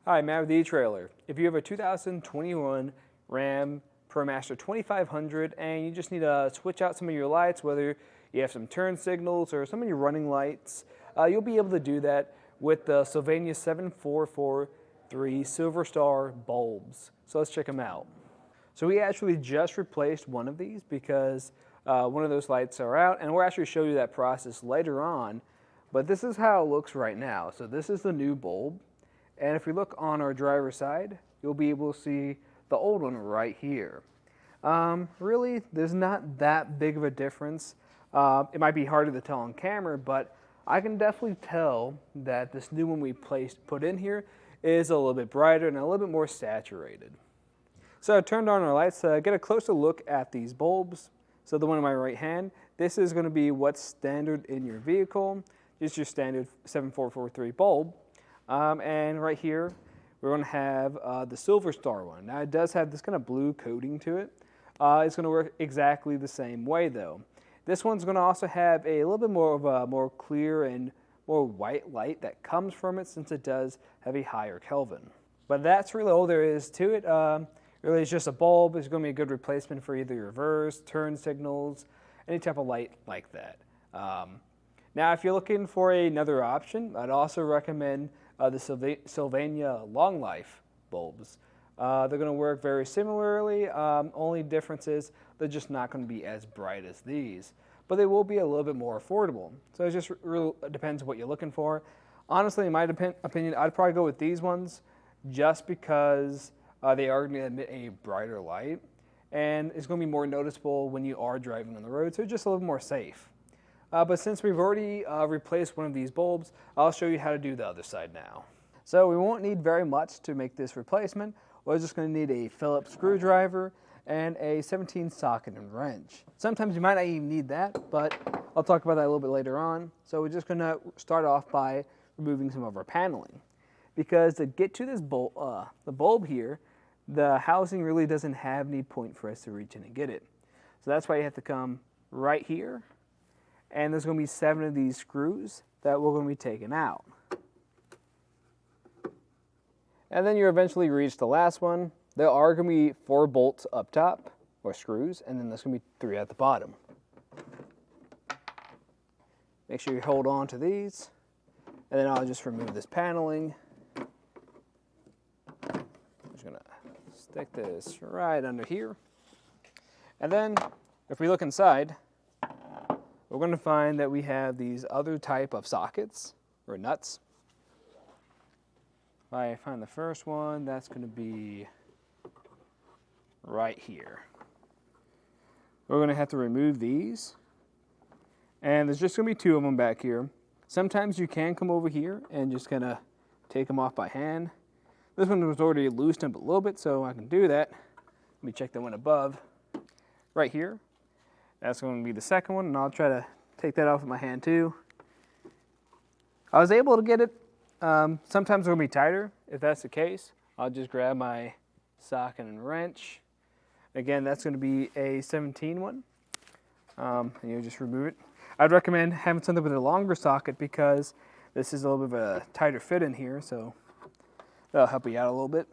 Hi, Matt with the etrailer. If you have a 2021 Ram ProMaster 2500 and you just need to switch out some of your lights, whether you have some turn signals or some of your running lights, you'll be able to do that with the Sylvania 7443 SilverStar bulbs. So let's check them out. So we actually just replaced one of these because one of those lights are out, and we'll actually show you that process later on. But this is how it looks right now. So this is the new bulb. And if we look on our driver's side, you'll be able to see the old one right here. Really, there's not that big of a difference. It might be harder to tell on camera, but I can definitely tell that this new one we put in here is a little bit brighter and a little bit more saturated. So I turned on our lights to get a closer look at these bulbs. So the one in my right hand, this is going to be what's standard in your vehicle. Just your standard 7443 bulb. And right here, we're going to have the SilverStar one. Now it does have this kind of blue coating to it. It's going to work exactly the same way though. This one's going to also have a little bit more of a more clear and more white light that comes from it, since it does have a higher Kelvin. But that's really all there is to it. Really, it's just a bulb. It's going to be a good replacement for either reverse, turn signals, any type of light like that. Now, if you're looking for another option, I'd also recommend the Sylvania Long Life bulbs. They're going to work very similarly. Only difference is they're just not going to be as bright as these, but they will be a little bit more affordable. So it just really depends what you're looking for. Honestly, in my opinion, I'd probably go with these ones just because they are going to emit a brighter light, and it's going to be more noticeable when you are driving on the road, so just a little more safe. But since we've already replaced one of these bulbs, I'll show you how to do the other side now. So we won't need very much to make this replacement. We're just going to need a Phillips screwdriver and a 17 socket and wrench. Sometimes you might not even need that, but I'll talk about that a little bit later on. So we're just going to start off by removing some of our paneling. Because to get to this the bulb here, the housing really doesn't have any point for us to reach in and get it. So that's why you have to come right here. And there's going to be 7 of these screws that we're going to be taking out. And then you eventually reach the last one. There are going to be 4 bolts up top, or screws, and then there's going to be 3 at the bottom. Make sure you hold on to these, and then I'll just remove this paneling. I'm just going to stick this right under here. And then, if we look inside, we're going to find that we have these other type of sockets, or nuts. If I find the first one, that's going to be right here. We're going to have to remove these. And there's just going to be 2 of them back here. Sometimes you can come over here and just kind of take them off by hand. This one was already loosened up a little bit, so I can do that. Let me check the one above. Right here. That's going to be the second one, and I'll try to take that off with my hand too. I was able to get it. Sometimes it'll be tighter. If that's the case, I'll just grab my socket and wrench. Again, that's going to be a 17 one. And you just remove it. I'd recommend having something with a longer socket because this is a little bit of a tighter fit in here, so that'll help you out a little bit.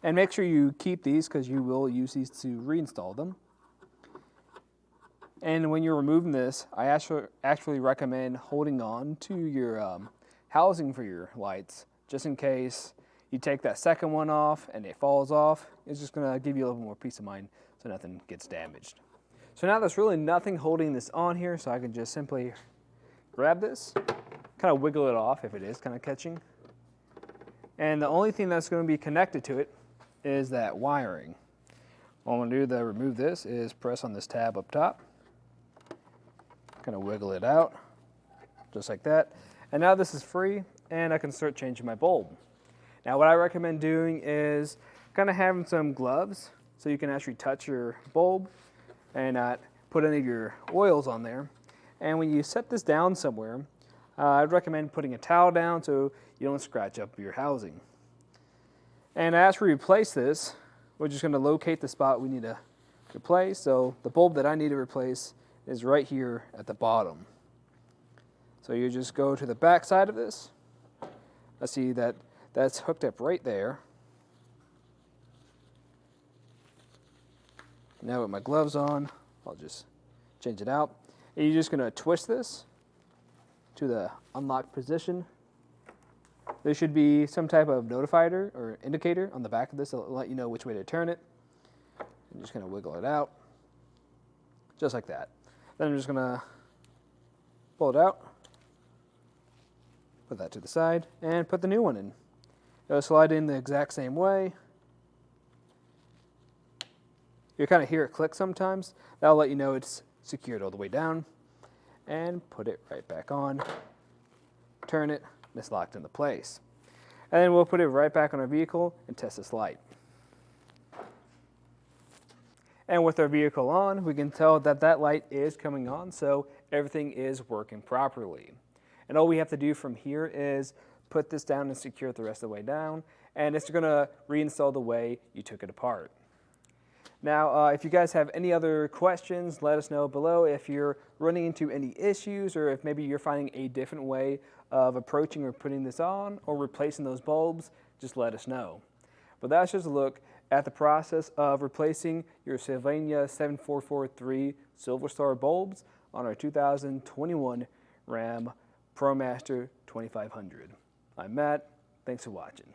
And make sure you keep these because you will use these to reinstall them. And when you're removing this, I actually recommend holding on to your housing for your lights, just in case you take that second one off and it falls off. It's just going to give you a little more peace of mind so nothing gets damaged. So now there's really nothing holding this on here, so I can just simply grab this, kind of wiggle it off if it is kind of catching. And the only thing that's going to be connected to it is that wiring. What I'm going to do to remove this is press on this tab up top. Kind of wiggle it out, just like that. And now this is free, and I can start changing my bulb. Now what I recommend doing is kind of having some gloves so you can actually touch your bulb and not put any of your oils on there. And when you set this down somewhere, I'd recommend putting a towel down so you don't scratch up your housing. And as we replace this, we're just going to locate the spot we need to replace. So the bulb that I need to replace is right here at the bottom. So you just go to the back side of this. I see that that's hooked up right there. Now with my gloves on, I'll just change it out. And you're just going to twist this to the unlocked position. There should be some type of notifier or indicator on the back of this to let you know which way to turn it. I'm just going to wiggle it out, just like that. Then I'm just going to pull it out, put that to the side, and put the new one in. It'll slide in the exact same way. You'll kind of hear it click sometimes. That'll let you know it's secured all the way down. And put it right back on. Turn it, and it's locked into place. And then we'll put it right back on our vehicle and test this light. And with our vehicle on, we can tell that that light is coming on, so everything is working properly. And all we have to do from here is put this down and secure it the rest of the way down, and it's going to reinstall the way you took it apart. Now, if you guys have any other questions, let us know below. If you're running into any issues, or if maybe you're finding a different way of approaching or putting this on or replacing those bulbs, just let us know. But that's just a look at the process of replacing your Sylvania 7443 SilverStar bulbs on our 2021 Ram ProMaster 2500. I'm Matt. Thanks for watching.